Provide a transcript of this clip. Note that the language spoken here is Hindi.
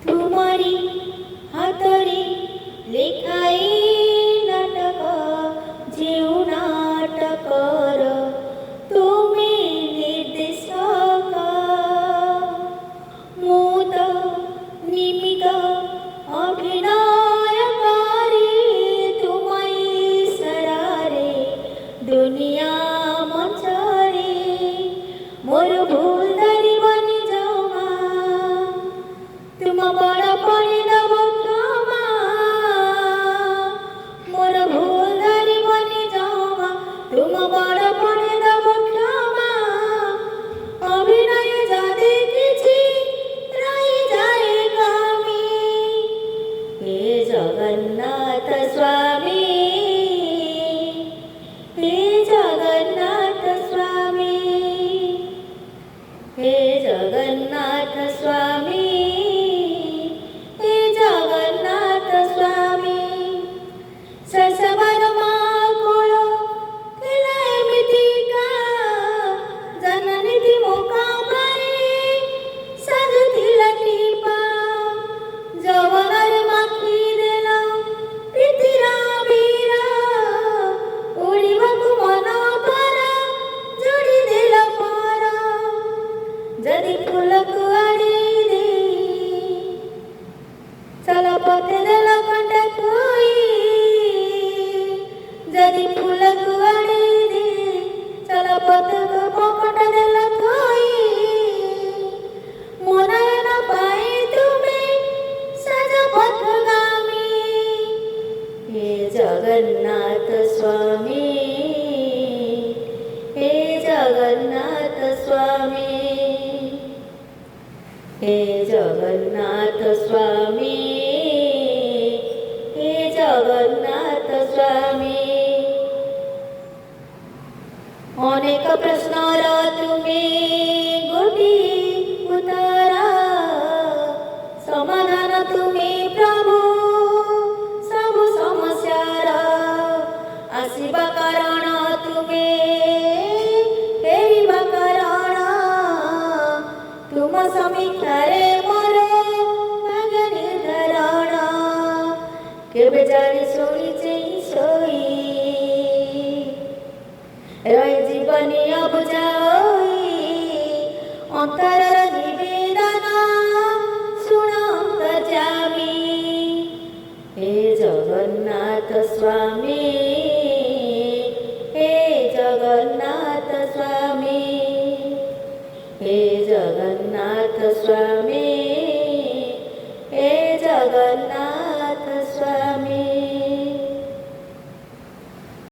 तुमारी हातरी लेखाई नाटक जेऊ नाटकर तुमी निर्देशक मुद निमित्त अभिनयकारी तुमाई सरारे दुनिया मंचरे मोर भूल धरी बनी जाओ तुम बड़ा पड़ी दब क्षमा मोर भूल धरी बनी जाओ तुम बड़ा पड़ी दब क्षमा अभिनय जा देखी रही जाए कामी हे जगन्नाथ स्वामी हे जगन्नाथ स्वामी हे जगन्नाथ स्वामी हे जगन्नाथ स्वामी ससवर माकुलो खिलाए मिथिका जननी थी मोका परे सजती लटीपा जवनर माखी देला प्रीतिरा बीरा उड़ीबकु मन परा जोड़ी देला पारा जदि फूलकु आड़ी दे चला पथे देला कंटा कोई जदि फूलकु आड़ी दे चला पथे को पकट देला कोई मोनयन पाए तुम्हें सजा पथगामी हे जगन्नाथ स्वामी हे जगन्नाथ स्वामी हे जगन्नाथ स्वामी हे जगन्नाथ स्वामी अनेक प्रश्नर तुमे गोटी उत्तरा समाधान तुमे प्रभु सब समस्यार आसिबा कारण तुमे फेरिबा कारण तुम समीक्षारे मोर भाग्य निर्धारण केबे जानी सोई चेई सोई रही जीवनी अबुझाई अंतरर निवेदन शुण अंतर्यामी हे जगन्नाथ स्वामी हे जगन्नाथ स्वामी हे जगन्नाथ स्वामी हे जगन्नाथ